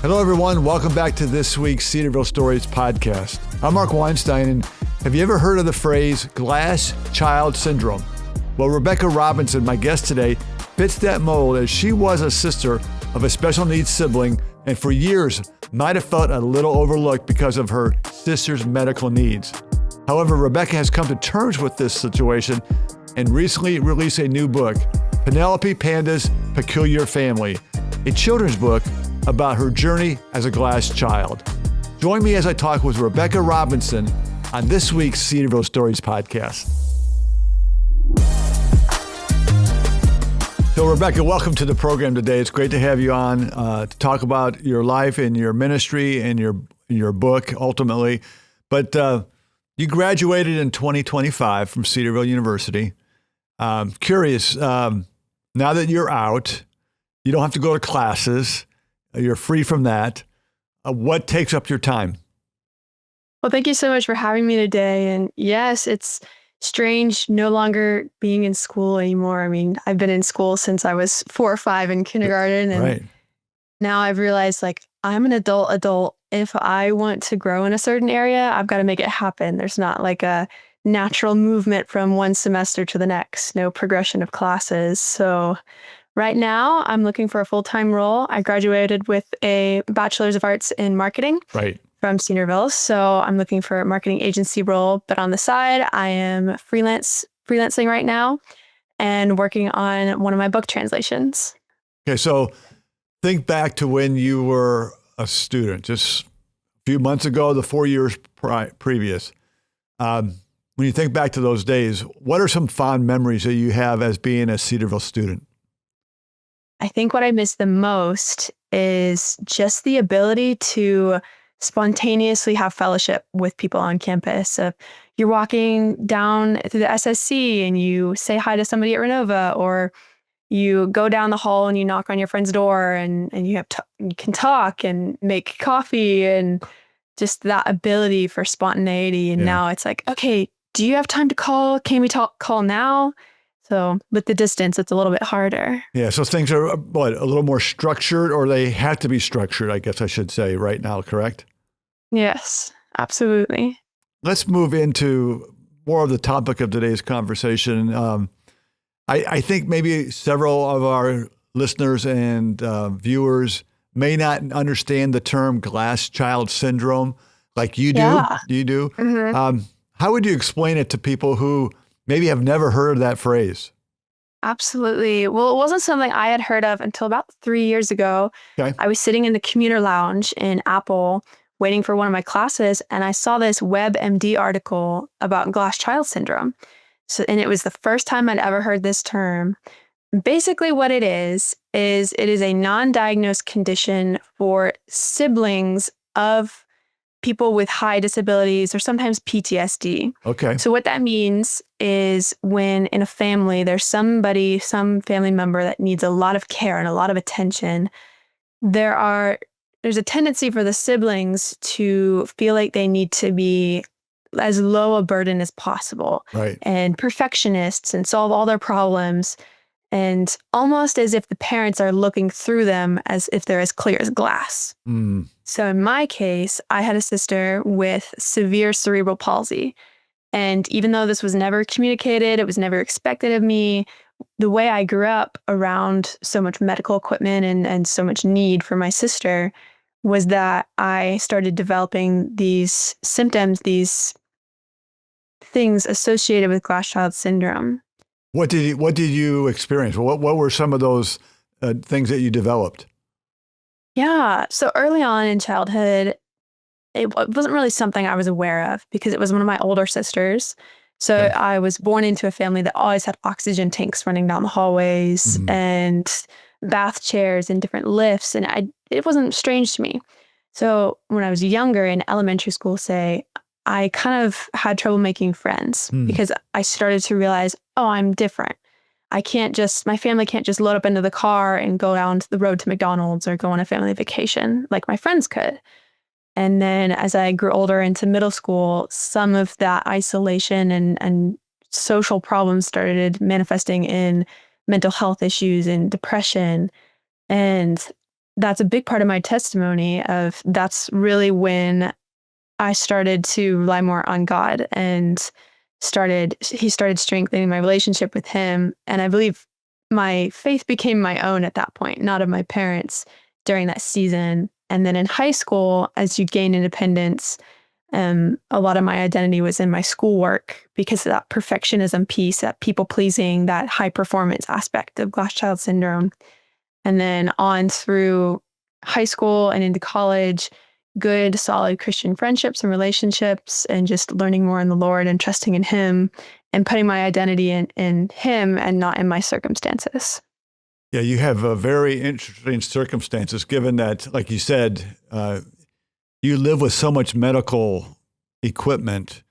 Hello, everyone. Welcome back to this week's Cedarville Stories Podcast. I'm Mark Weinstein, and have you ever heard of the phrase glass child syndrome? Well, Rebecca Robinson, my guest today, fits that mold as she was a sister of a special needs sibling and for years might have felt a little overlooked because of her sister's medical needs. However, Rebecca has come to terms with this situation and recently released a new book, Penelope, Panda's Peculiar Family, a children's book about her journey as a glass child. Join me as I talk with Rebecca Robinson on this week's Cedarville Stories Podcast. So Rebecca, welcome to the program today. It's great to have you on to talk about your life and your ministry and your book ultimately. But you graduated in 2025 from Cedarville University. Curious, now that you're out, you don't have to go to classes. You're free from that. What takes up your time? Well, thank you so much for having me today. And yes, it's strange no longer being in school anymore. I mean, I've been in school since I was 4 or 5 in kindergarten. And now I've realized I'm an adult. If I want to grow in a certain area, I've got to make it happen. There's not like a natural movement from one semester to the next, no progression of classes. So right now, I'm looking for a full-time role. I graduated with a Bachelor's of Arts in Marketing from Cedarville. So I'm looking for a marketing agency role. But on the side, I am freelancing right now and working on one of my book translations. Okay, so think back to when you were a student, just a few months ago, the 4 years previous. When you think back to those days, what are some fond memories that you have as being a Cedarville student? I think what I miss the most is just the ability to spontaneously have fellowship with people on campus. You're walking down through the SSC and you say hi to somebody at Renova, or you go down the hall and you knock on your friend's door and you can talk and make coffee, and just that ability for spontaneity. And now it's like, okay, do you have time to call? Can we call now? So with the distance, it's a little bit harder. Yeah. So things are a little more structured, or they have to be structured, I guess I should say right now, correct? Yes, absolutely. Let's move into more of the topic of today's conversation. I think maybe several of our listeners and viewers may not understand the term glass child syndrome like you do. Yeah. You do. Mm-hmm. How would you explain it to people who maybe I've never heard of that phrase? Absolutely. Well, it wasn't something I had heard of until about 3 years ago. Okay. I was sitting in the commuter lounge in Apple waiting for one of my classes, and I saw this WebMD article about glass child syndrome. And it was the first time I'd ever heard this term. Basically what it is it is a non-diagnosed condition for siblings of people with high disabilities or sometimes PTSD. Okay. So what that means is when in a family, there's some family member that needs a lot of care and a lot of attention, there's a tendency for the siblings to feel like they need to be as low a burden as possible, and perfectionists, and solve all their problems, and almost as if the parents are looking through them as if they're as clear as glass. Mm. So in my case, I had a sister with severe cerebral palsy. And even though this was never communicated, it was never expected of me, the way I grew up around so much medical equipment and so much need for my sister was that I started developing these symptoms, these things associated with glass child syndrome. What did you experience? What were some of those things that you developed? Yeah. So early on in childhood, it wasn't really something I was aware of because it was one of my older sisters. So I was born into a family that always had oxygen tanks running down the hallways and bath chairs and different lifts. And it wasn't strange to me. So when I was younger in elementary school, I kind of had trouble making friends because I started to realize, oh, I'm different. My family can't just load up into the car and go down the road to McDonald's or go on a family vacation like my friends could. And then as I grew older into middle school, some of that isolation and social problems started manifesting in mental health issues and depression. And that's a big part of my testimony of that's really when I started to rely more on God and he started strengthening my relationship with him. And I believe my faith became my own at that point, not of my parents during that season. And then in high school, as you gain independence, a lot of my identity was in my schoolwork because of that perfectionism piece, that people pleasing, that high performance aspect of glass child syndrome. And then on through high school and into college, good, solid Christian friendships and relationships, and just learning more in the Lord and trusting in him and putting my identity in him and not in my circumstances. Yeah, you have very interesting circumstances given that, like you said, you live with so much medical equipment.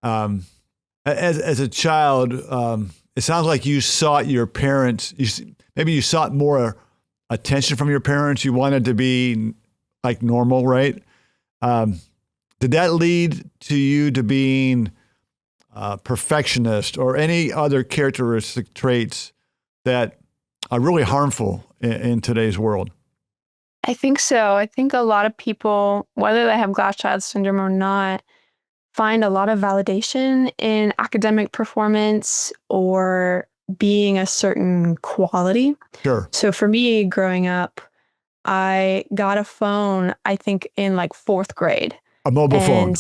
As a child, it sounds like you sought your parents, maybe you sought more attention from your parents. You wanted to be like normal, right? Did that lead to you to being perfectionist or any other characteristic traits that are really harmful in today's world? I think so. I think a lot of people, whether they have glass child syndrome or not, find a lot of validation in academic performance or being a certain quality. Sure. So for me, growing up, I got a phone, I think in like fourth grade. A mobile phone.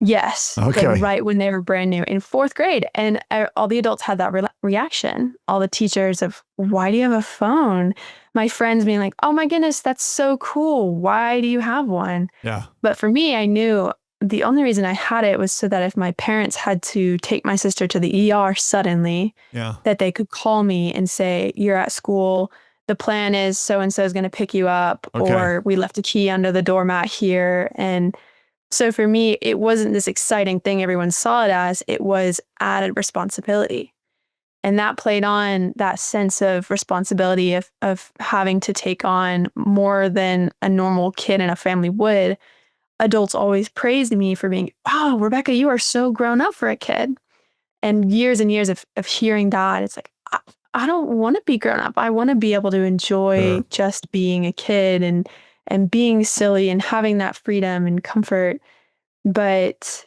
Yes, Okay. like right when they were brand new in fourth grade. And all the adults had that reaction. All the teachers of, why do you have a phone? My friends being like, oh my goodness, that's so cool. Why do you have one? Yeah. But for me, I knew the only reason I had it was so that if my parents had to take my sister to the ER suddenly, that they could call me and say, you're at school. The plan is so-and-so is going to pick you up, or we left a key under the doormat here. And so for me, it wasn't this exciting thing everyone saw it as. It was added responsibility. And that played on that sense of responsibility of having to take on more than a normal kid in a family would. Adults always praised me for being, wow, Rebecca, you are so grown up for a kid. And years of hearing that, it's like, I don't want to be grown up. I want to be able to enjoy just being a kid and being silly and having that freedom and comfort. But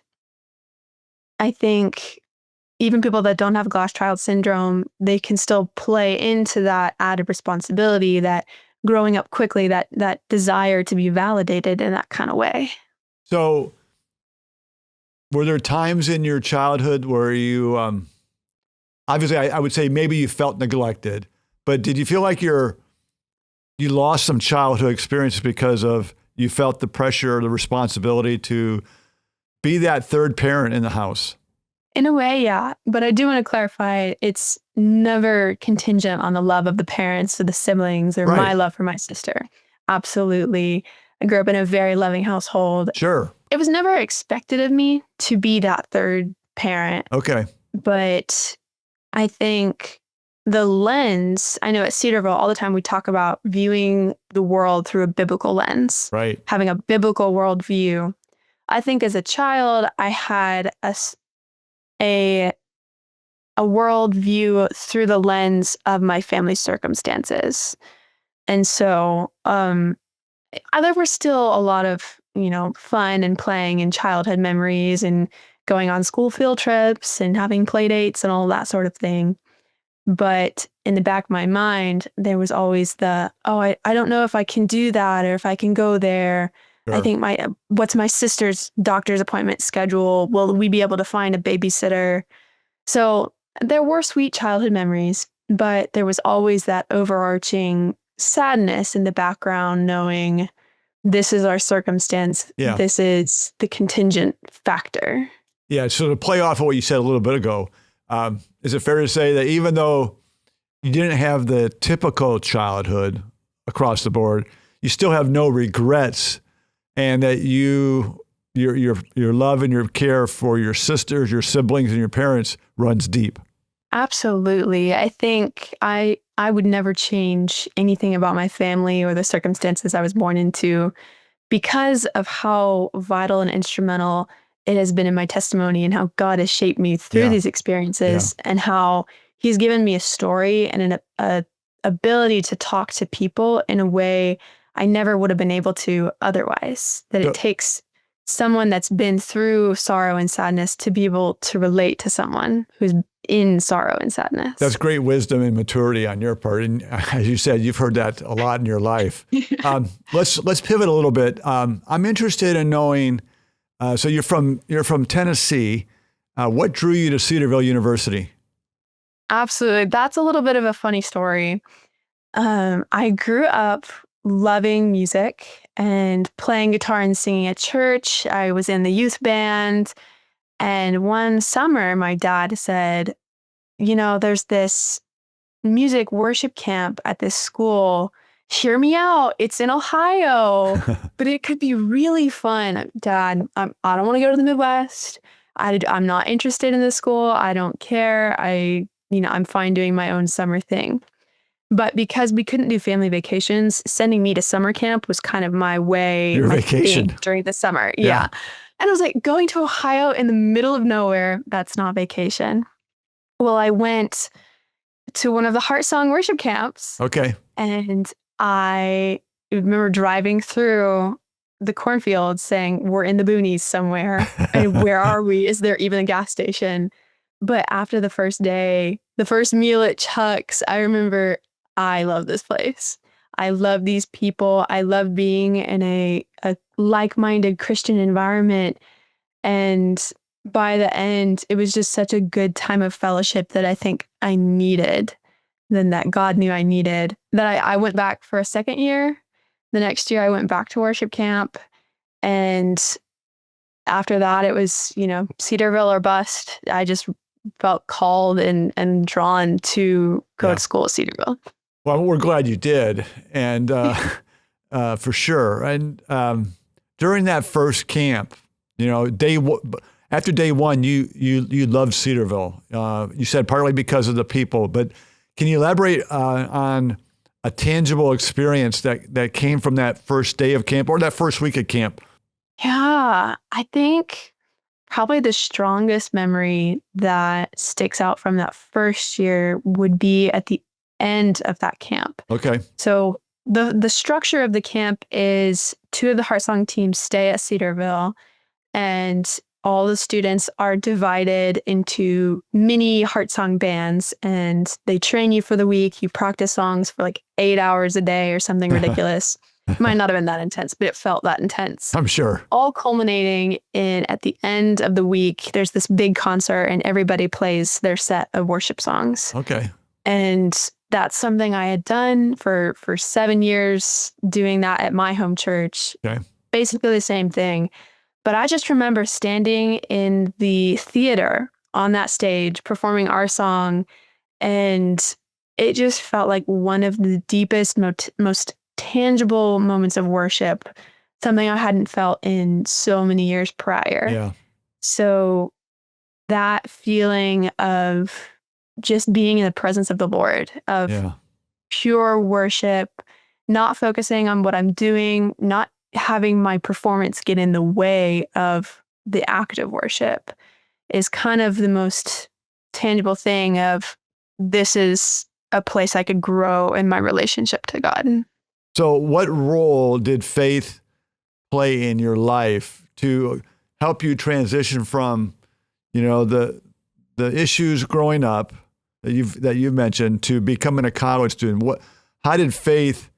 I think even people that don't have glass child syndrome, they can still play into that added responsibility, that growing up quickly, that desire to be validated in that kind of way. So were there times in your childhood where you, obviously I would say maybe you felt neglected, but did you feel like you lost some childhood experiences because of you felt the pressure or the responsibility to be that third parent in the house? In a way, yeah. But I do want to clarify, it's never contingent on the love of the parents or the siblings or my love for my sister. Absolutely. I grew up in a very loving household. Sure. It was never expected of me to be that third parent. Okay. But I think the lens, I know at Cedarville all the time we talk about viewing the world through a biblical lens. Right. Having a biblical worldview. I think as a child, I had a worldview through the lens of my family's circumstances. And so there were still a lot of, fun and playing and childhood memories and going on school field trips and having play dates and all that sort of thing. But in the back of my mind, there was always I don't know if I can do that or if I can go there. Sure. I think what's my sister's doctor's appointment schedule? Will we be able to find a babysitter? So there were sweet childhood memories, but there was always that overarching sadness in the background, knowing this is our circumstance. Yeah. This is the contingent factor. Yeah. So to play off of what you said a little bit ago, is it fair to say that even though you didn't have the typical childhood across the board, you still have no regrets, and that your love and your care for your sisters, your siblings, and your parents runs deep? Absolutely. I think I would never change anything about my family or the circumstances I was born into because of how vital and instrumental it has been in my testimony and how God has shaped me through these experiences and how he's given me a story and an ability to talk to people in a way I never would have been able to otherwise. That it takes someone that's been through sorrow and sadness to be able to relate to someone who's in sorrow and sadness. That's great wisdom and maturity on your part. And as you said, you've heard that a lot in your life. Let's pivot a little bit. I'm interested in knowing, so you're from Tennessee. What drew you to Cedarville University? Absolutely. That's a little bit of a funny story. I grew up loving music and playing guitar and singing at church. I was in the youth band. And one summer, my dad said, there's this music worship camp at this school. Hear me out. It's in Ohio, but it could be really fun. Dad, I don't want to go to the Midwest. I'm not interested in this school. I don't care. I'm fine doing my own summer thing. But because we couldn't do family vacations, sending me to summer camp was kind of my way. Your vacation. During the summer. Yeah. And I was like, going to Ohio in the middle of nowhere, that's not vacation. Well, I went to one of the Heart Song worship camps. Okay. And I remember driving through the cornfields saying, we're in the boonies somewhere. And where are we? Is there even a gas station? But after the first day, the first meal at Chuck's, I remember, I love this place. I love these people. I love being in a like-minded Christian environment. And by the end, it was just such a good time of fellowship that I think I needed, then that God knew I needed, that I went back for a second year. The next year, I went back to worship camp. And after that, it was, Cedarville or bust. I just felt called and drawn to go to school at Cedarville. Well, we're glad you did, and for sure. And during that first camp, after day one, you loved Cedarville. You said partly because of the people, but can you elaborate on a tangible experience that came from that first day of camp or that first week of camp? Yeah, I think probably the strongest memory that sticks out from that first year would be at the end of that camp. Okay. So the structure of the camp is 2 of the Heart Song teams stay at Cedarville, and all the students are divided into mini Heart Song bands, and they train you for the week. You practice songs for like 8 hours a day or something ridiculous. Might not have been that intense, but it felt that intense. I'm sure. All culminating in, at the end of the week, there's this big concert and everybody plays their set of worship songs. Okay. And that's something I had done for 7 years, doing that at my home church. Okay. Basically the same thing. But I just remember standing in the theater on that stage, performing our song, and it just felt like one of the deepest, most tangible moments of worship, something I hadn't felt in so many years prior. Yeah. So that feeling of just being in the presence of the Lord, of pure worship, not focusing on what I'm doing, not having my performance get in the way of the act of worship, is kind of the most tangible thing of, this is a place I could grow in my relationship to God. So what role did faith play in your life to help you transition from, the issues growing up that you've mentioned to becoming a college student? How did faith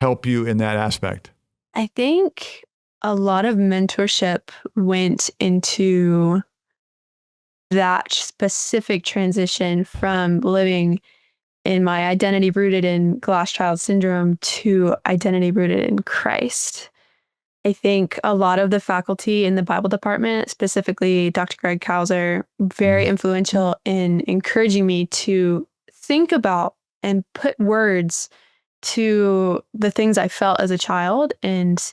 help you in that aspect? I think a lot of mentorship went into that specific transition from living in my identity rooted in glass child syndrome to identity rooted in Christ. I think a lot of the faculty in the Bible department, specifically Dr. Greg Kauser, very influential in encouraging me to think about and put words to the things I felt as a child, and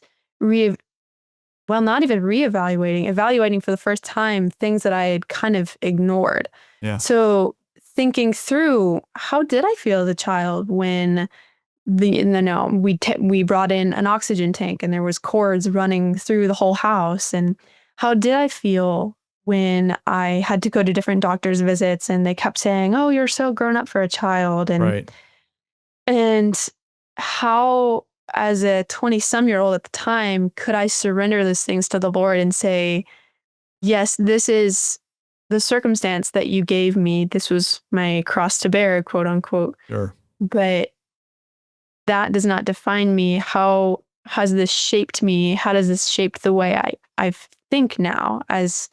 not even evaluating for the first time things that I had kind of ignored. Yeah. So thinking through, how did I feel as a child when we brought in an oxygen tank and there was cords running through the whole house, and how did I feel when I had to go to different doctor's visits and they kept saying, "Oh, you're so grown up for a child," and right. and how as a 20-some-year-old at the time, could I surrender those things to the Lord and say, yes, this is the circumstance that you gave me. This was my cross to bear, quote unquote. Sure. But that does not define me. How has this shaped me? How does this shape the way I think now as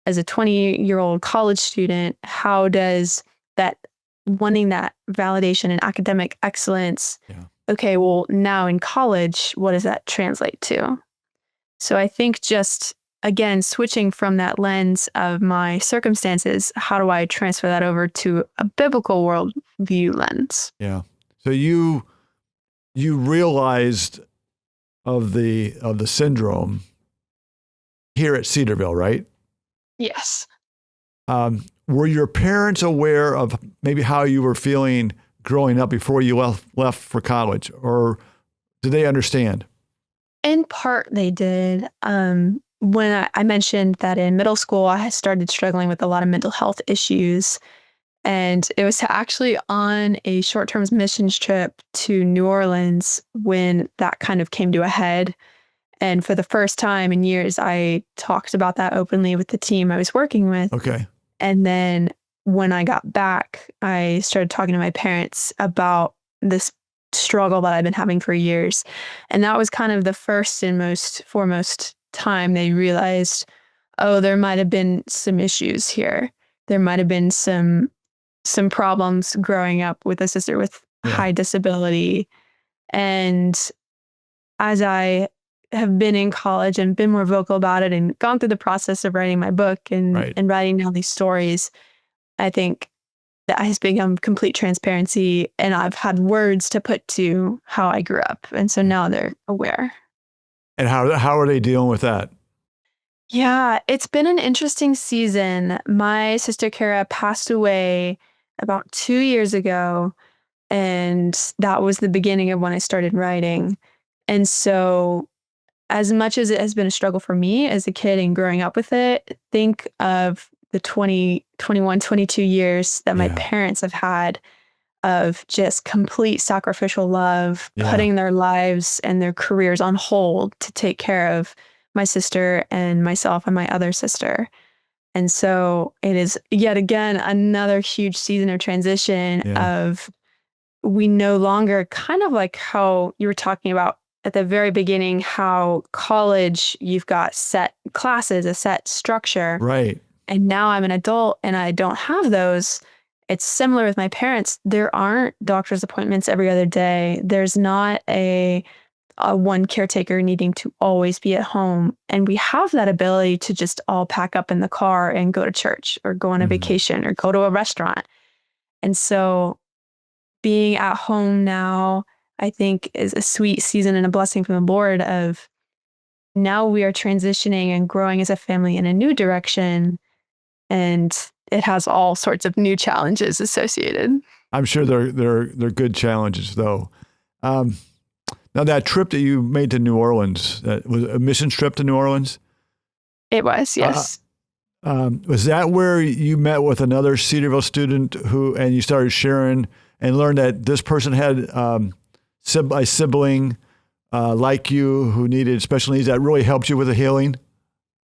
a 20-year-old college student? How does that wanting that validation and academic excellence? Yeah. Okay, well, now in college, what does that translate to? So I think just, again, switching from that lens of my circumstances, how do I transfer that over to a biblical worldview lens? Yeah. So you realized of the syndrome here at Cedarville, right? Yes. Were your parents aware of maybe how you were feeling growing up before you left for college, or did they understand? In part, they did. When I mentioned that in middle school, I had started struggling with a lot of mental health issues. And it was actually on a short-term missions trip to New Orleans when that kind of came to a head. And for the first time in years, I talked about that openly with the team I was working with. Okay. And then when I got back, I started talking to my parents about this struggle that I've been having for years. And that was kind of the first and most foremost time they realized, oh, there might have been some issues here. There might have been some problems growing up with a sister with high disability. And as I have been in college and been more vocal about it and gone through the process of writing my book and writing down these stories, I think that has become complete transparency, and I've had words to put to how I grew up. And so now they're aware. And how are they dealing with that? Yeah, it's been an interesting season. My sister Kara passed away about 2 years ago, and that was the beginning of when I started writing. And so as much as it has been a struggle for me as a kid and growing up with it, think of the 20, 21, 22 years that my parents have had of just complete sacrificial love, putting their lives and their careers on hold to take care of my sister and myself and my other sister. And so it is yet again another huge season of transition of we no longer, kind of like how you were talking about at the very beginning, how college, you've got set classes, a set structure. Right. And now I'm an adult and I don't have those. It's similar with my parents. There aren't doctor's appointments every other day. There's not a one caretaker needing to always be at home. And we have that ability to just all pack up in the car and go to church or go on a vacation or go to a restaurant. And so being at home now, I think, is a sweet season and a blessing from the Lord of now we are transitioning and growing as a family in a new direction. And it has all sorts of new challenges associated. I'm sure they're good challenges, though. Now, that trip that you made to New Orleans, that was a missions trip to New Orleans? It was, yes. Was that where you met with another Cedarville student and you started sharing and learned that this person had a sibling like you who needed special needs that really helped you with the healing?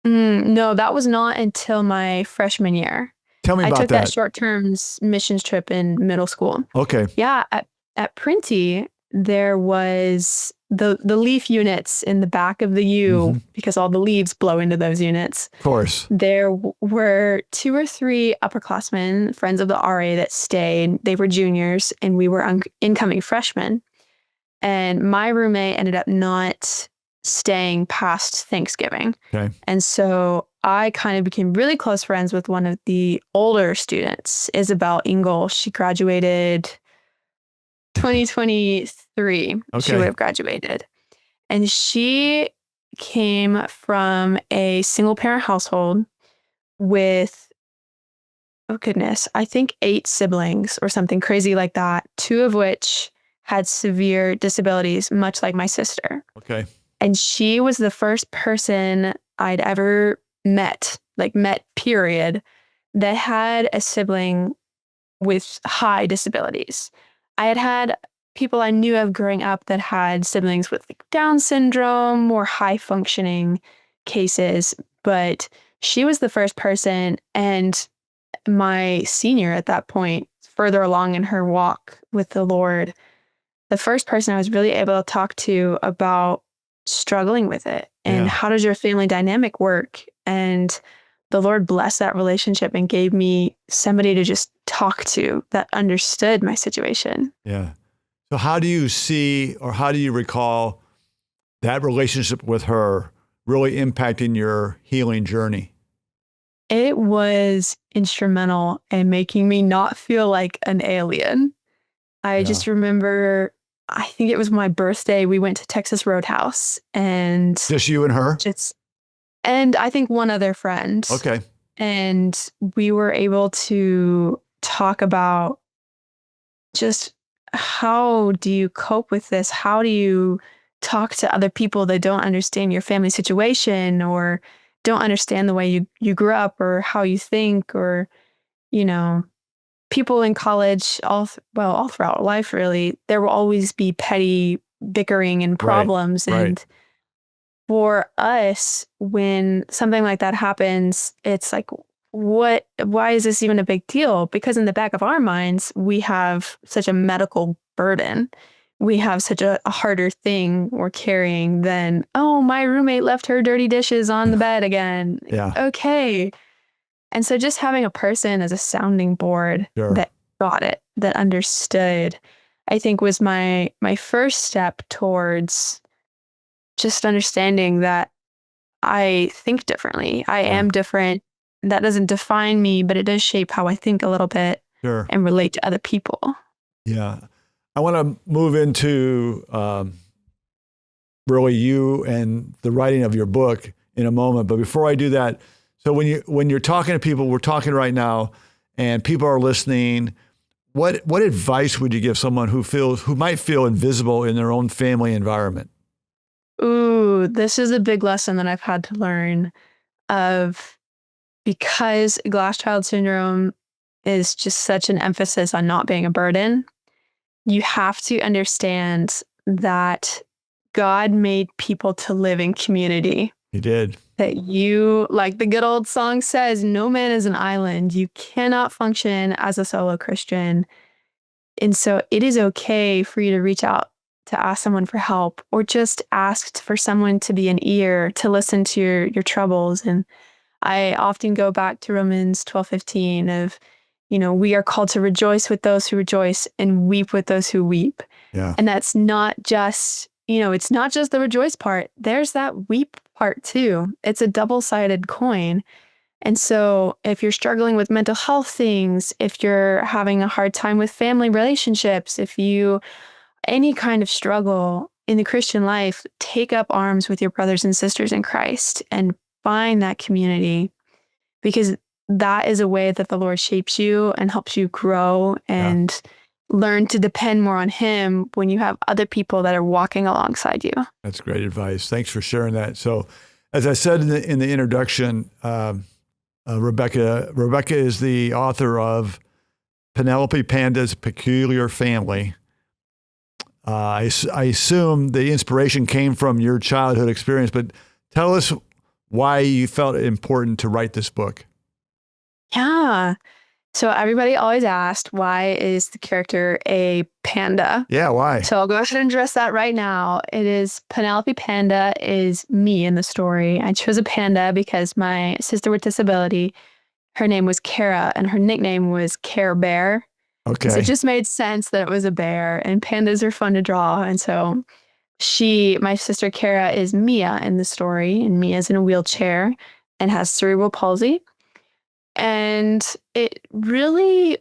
No, that was not until my freshman year. Tell me about that. I took that short-term missions trip in middle school. Okay. Yeah, at Printy, there was the leaf units in the back of the U because all the leaves blow into those units. Of course. There were 2 or 3 upperclassmen, friends of the RA that stayed. They were juniors and we were incoming freshmen. And my roommate ended up not staying past Thanksgiving. Okay. And so I kind of became really close friends with one of the older students, Isabel Engel. She graduated 2023. Okay. She would have graduated. And she came from a single parent household with, oh goodness, I think 8 siblings or something crazy like that, 2 of which had severe disabilities, much like my sister. Okay. And she was the first person I'd ever met period, that had a sibling with high disabilities. I had people I knew of growing up that had siblings with like Down syndrome or high functioning cases, but she was the first person, and my senior at that point, further along in her walk with the Lord, the first person I was really able to talk to about struggling with it and how does your family dynamic work. And the Lord blessed that relationship and gave me somebody to just talk to that understood my situation. Yeah. So how do you see, or how do you recall that relationship with her really impacting your healing journey? It was instrumental in making me not feel like an alien. I just remember, I think it was my birthday, we went to Texas Roadhouse and Just you and her? and I think one other friend. Okay. And we were able to talk about just how do you cope with this? How do you talk to other people that don't understand your family situation or don't understand the way you grew up or how you think, or, you know, people in college, all throughout life, really, there will always be petty bickering and problems. Right. And for us, when something like that happens, it's like, why is this even a big deal? Because in the back of our minds, we have such a medical burden. We have such a harder thing we're carrying than, oh, my roommate left her dirty dishes on the bed again. Yeah. Okay. And so just having a person as a sounding board that got it, that understood, I think was my first step towards just understanding that I think differently. I am different. That doesn't define me, but it does shape how I think a little bit and relate to other people. Yeah. I want to move into really you and the writing of your book in a moment. But before I do that, so when you're talking to people, we're talking right now, and people are listening, what advice would you give someone who might feel invisible in their own family environment? Ooh, this is a big lesson that I've had to learn because glass child syndrome is just such an emphasis on not being a burden. You have to understand that God made people to live in community. He did. That you, like the good old song says, no man is an island. You cannot function as a solo Christian. And so it is okay for you to reach out to ask someone for help, or just ask for someone to be an ear, to listen to your troubles. And I often go back to Romans 12:15 of, we are called to rejoice with those who rejoice and weep with those who weep. Yeah. And that's not just, it's not just the rejoice part. There's that weep part too. It's a double-sided coin. And so if you're struggling with mental health things, if you're having a hard time with family relationships, any kind of struggle in the Christian life, take up arms with your brothers and sisters in Christ and find that community, because that is a way that the Lord shapes you and helps you grow and learn to depend more on Him when you have other people that are walking alongside you. That's great advice. Thanks for sharing that. So, as I said in the introduction, Rebecca is the author of Penelope Panda's Peculiar Family. I assume the inspiration came from your childhood experience, but tell us why you felt it important to write this book. Yeah. So everybody always asked, why is the character a panda? Yeah, why? So I'll go ahead and address that right now. It is Penelope. Panda is me in the story. I chose a panda because my sister with disability, her name was Kara, and her nickname was Care Bear. Okay. So it just made sense that it was a bear, and pandas are fun to draw. And so my sister Kara is Mia in the story, and Mia's in a wheelchair and has cerebral palsy. And it really,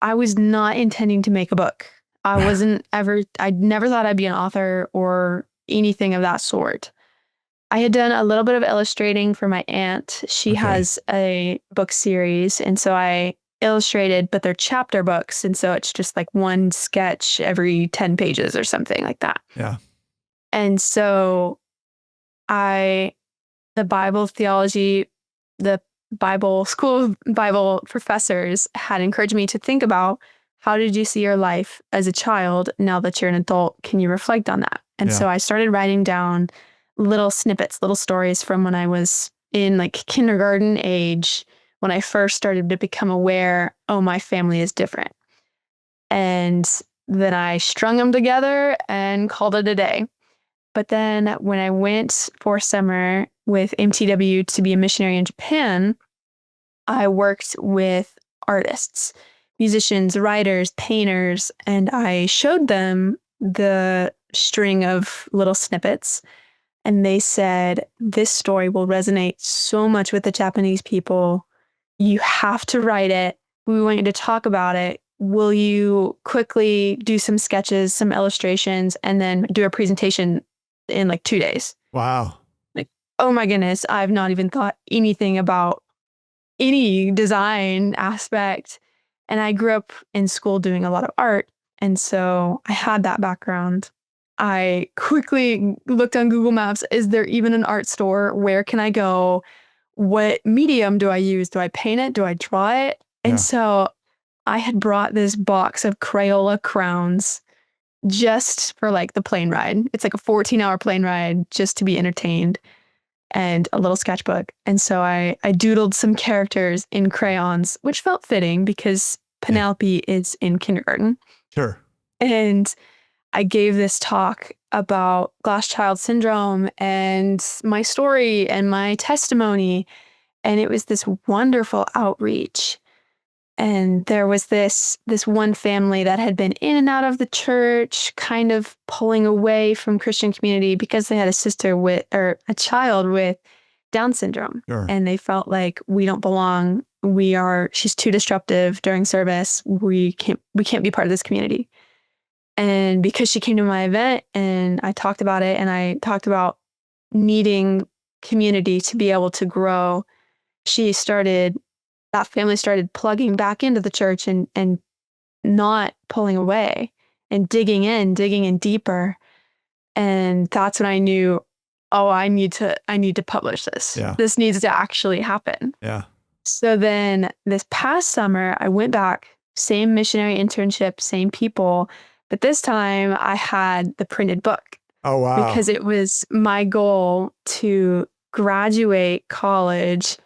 I was not intending to make a book. I never thought I'd be an author or anything of that sort. I had done a little bit of illustrating for my aunt. She has a book series, and so I illustrated, but they're chapter books. And so it's just like one sketch every 10 pages or something like that. Yeah. And so the Bible theology, the Bible school of Bible professors had encouraged me to think about how did you see your life as a child? Now that you're an adult, can you reflect on that? And so I started writing down little snippets, little stories from when I was in like kindergarten age, when I first started to become aware, oh, my family is different. And then I strung them together and called it a day. But then when I went for summer with MTW to be a missionary in Japan, I worked with artists, musicians, writers, painters, and I showed them the string of little snippets. And they said, this story will resonate so much with the Japanese people. You have to write it. We want you to talk about it. Will you quickly do some sketches, some illustrations, and then do a presentation in like 2 days? Wow. Like, oh my goodness, I've not even thought anything about any design aspect. And I grew up in school doing a lot of art. And so I had that background. I quickly looked on Google Maps. Is there even an art store? Where can I go? What medium do I use? Do I paint it? Do I draw it? And so I had brought this box of Crayola crowns just for like the plane ride. It's like a 14-hour plane ride just to be entertained, and a little sketchbook. And so I doodled some characters in crayons, which felt fitting because Penelope is in kindergarten. Sure. And I gave this talk about glass child syndrome and my story and my testimony. And it was this wonderful outreach. And there was this one family that had been in and out of the church, kind of pulling away from Christian community because they had a child with Down syndrome. Sure. And they felt like, we don't belong. She's too disruptive during service. We can't be part of this community. And because she came to my event and I talked about it, and I talked about needing community to be able to grow, that family started plugging back into the church and not pulling away and digging in deeper. And that's when I knew, oh, I need to publish this. Yeah. This needs to actually happen. Yeah. So then this past summer, I went back, same missionary internship, same people, but this time I had the printed book. Oh, wow. Because it was my goal to graduate college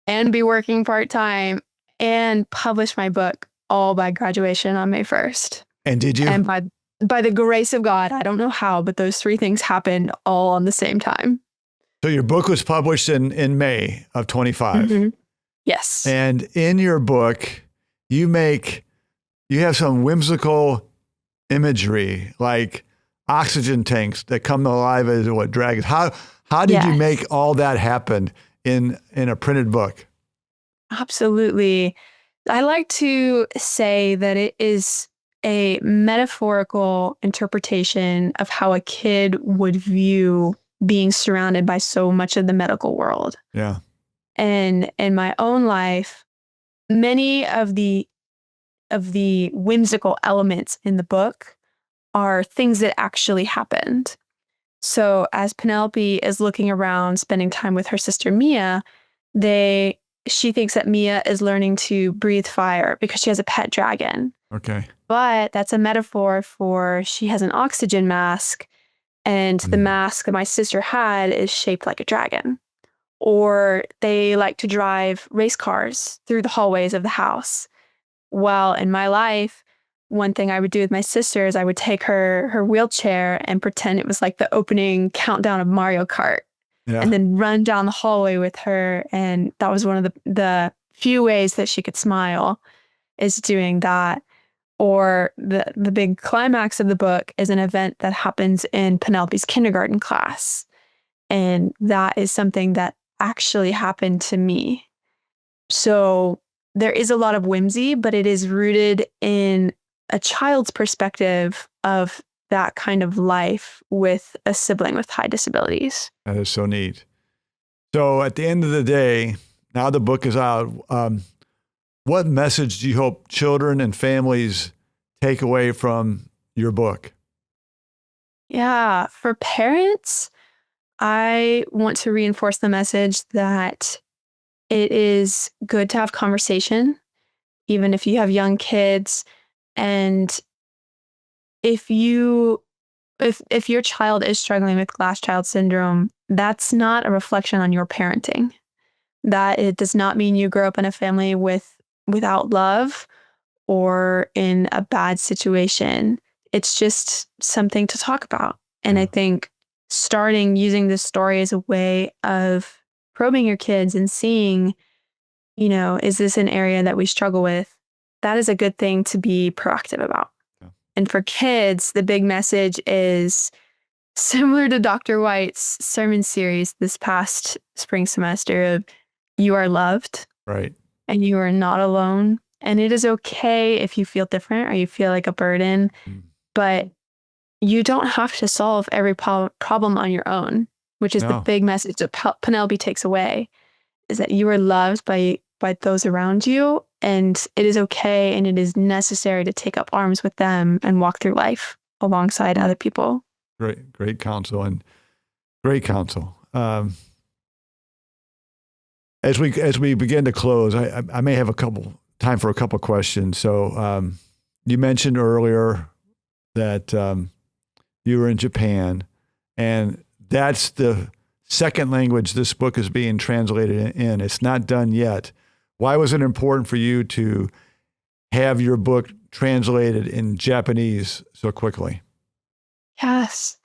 and be working part-time and publish my book all by graduation on May 1st. And did you? And by the grace of God, I don't know how, but those three things happened all on the same time. So your book was published in May of 25. Mm-hmm. Yes. And in your book, you have some whimsical imagery, like oxygen tanks that come alive as dragons. How did you make all that happen in a printed book? Absolutely. I like to say that it is a metaphorical interpretation of how a kid would view being surrounded by so much of the medical world. Yeah. And in my own life, many of the whimsical elements in the book are things that actually happened. So as Penelope is looking around, spending time with her sister Mia, she thinks that Mia is learning to breathe fire because she has a pet dragon. Okay. But that's a metaphor for she has an oxygen mask, and the mask that my sister had is shaped like a dragon. Or they like to drive race cars through the hallways of the house. Well, in my life, one thing I would do with my sister is I would take her wheelchair and pretend it was like the opening countdown of Mario Kart. Yeah. And then run down the hallway with her. And that was one of the few ways that she could smile, is doing that. Or the big climax of the book is an event that happens in Penelope's kindergarten class. And that is something that actually happened to me. So there is a lot of whimsy, but it is rooted in a child's perspective of that kind of life with a sibling with high disabilities. That is so neat. So at the end of the day, now the book is out, what message do you hope children and families take away from your book? Yeah, for parents, I want to reinforce the message that it is good to have conversation, even if you have young kids, And if your child is struggling with glass child syndrome, that's not a reflection on your parenting. That it does not mean you grow up in a family without love or in a bad situation. It's just something to talk about. And I think starting using this story as a way of probing your kids and seeing, is this an area that we struggle with? That is a good thing to be proactive about. Yeah. And for kids, the big message is similar to Dr. White's sermon series this past spring semester of you are loved. Right. And you are not alone. And it is okay if you feel different or you feel like a burden, but you don't have to solve every problem on your own, which is the big message that Penelope takes away, is that you are loved by those around you, and it is okay and it is necessary to take up arms with them and walk through life alongside other people. Great counsel and great counsel. As we begin to close, I may have time for a couple questions. So you mentioned earlier that you were in Japan, and that's the second language this book is being translated in. It's not done yet. Why was it important for you to have your book translated in Japanese so quickly? Yes.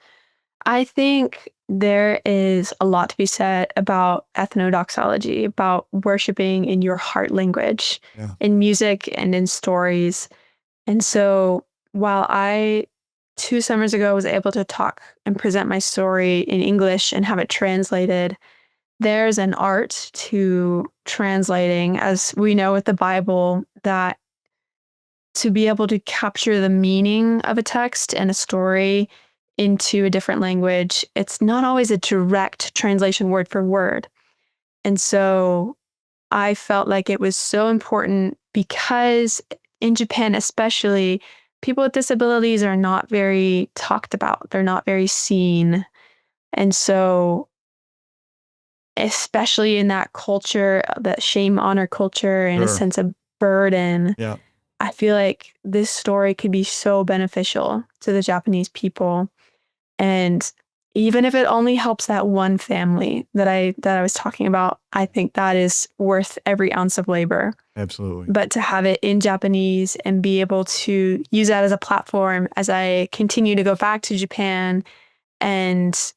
I think there is a lot to be said about ethnodoxology, about worshiping in your heart language, in music and in stories. And so while 2 summers ago was able to talk and present my story in English and have it translated, there's an art to translating, as we know with the Bible, that to be able to capture the meaning of a text and a story into a different language, it's not always a direct translation word for word. And so I felt like it was so important because in Japan especially, people with disabilities are not very talked about. They're not very seen. And so especially in that culture, that shame, honor culture, and a sense of burden, I feel like this story could be so beneficial to the Japanese people. And even if it only helps that one family that I was talking about, I think that is worth every ounce of labor. Absolutely. But to have it in Japanese and be able to use that as a platform as I continue to go back to Japan and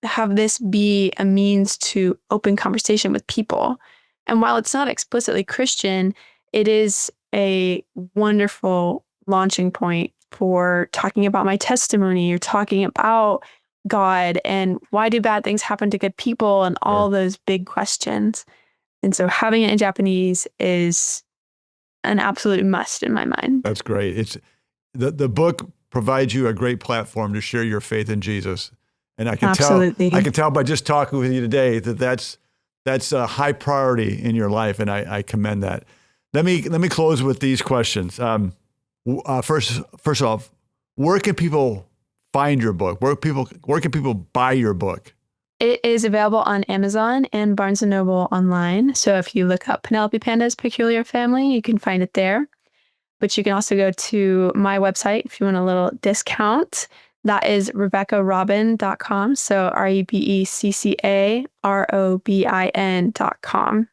have this be a means to open conversation with people. And while it's not explicitly Christian, it is a wonderful launching point for talking about my testimony or talking about God and why do bad things happen to good people and all those big questions. And so having it in Japanese is an absolute must in my mind. That's great. It's the book provides you a great platform to share your faith in Jesus. And I can tell by just talking with you today that that's a high priority in your life, and I commend that. Let me close with these questions. First off, where can people find your book? Where can people buy your book? It is available on Amazon and Barnes & Noble online. So if you look up Penelope Panda's Peculiar Family, you can find it there. But you can also go to my website if you want a little discount. That is RebeccaRobin.com. So RebeccaRobin.com.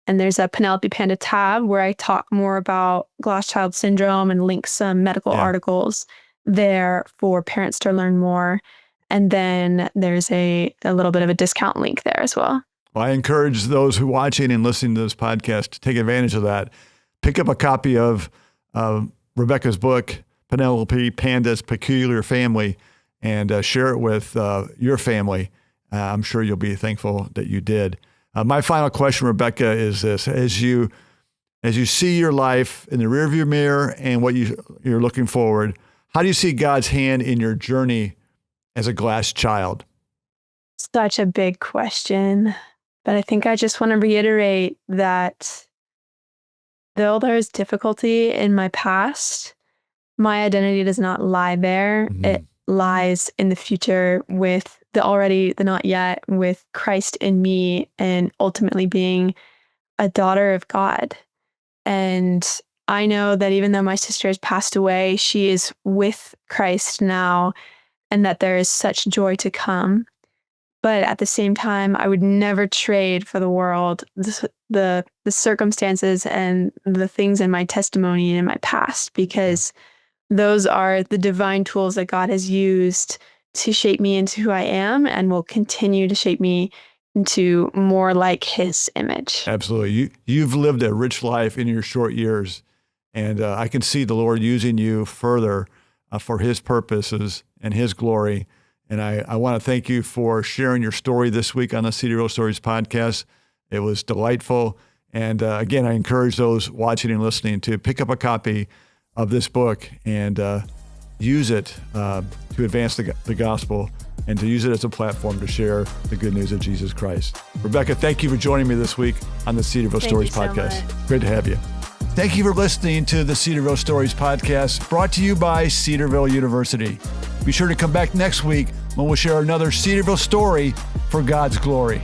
And there's a Penelope Panda tab where I talk more about glass child syndrome and link some medical articles there for parents to learn more. And then there's a little bit of a discount link there as well. Well, I encourage those who are watching and listening to this podcast to take advantage of that. Pick up a copy of Rebecca's book, Penelope Panda's Peculiar Family, and share it with your family. I'm sure you'll be thankful that you did. My final question, Rebecca, is this: as you see your life in the rearview mirror and what you're looking forward, how do you see God's hand in your journey as a glass child? Such a big question, but I think I just want to reiterate that though there's difficulty in my past, my identity does not lie there. Mm-hmm. It lies in the future with the already, the not yet, with Christ in me and ultimately being a daughter of God. And I know that even though my sister has passed away, she is with Christ now, and that there is such joy to come. But at the same time, I would never trade for the world the circumstances and the things in my testimony and in my past, because those are the divine tools that God has used to shape me into who I am and will continue to shape me into more like His image. Absolutely. You've lived a rich life in your short years, and I can see the Lord using you further for His purposes and His glory. And I want to thank you for sharing your story this week on the Cedarville Stories Podcast. It was delightful. And again, I encourage those watching and listening to pick up a copy of this book and use it to advance the gospel and to use it as a platform to share the good news of Jesus Christ. Rebecca, thank you for joining me this week on the Cedarville Stories Podcast. Great to have you. Thank you for listening to the Cedarville Stories Podcast, brought to you by Cedarville University. Be sure to come back next week when we'll share another Cedarville story for God's glory.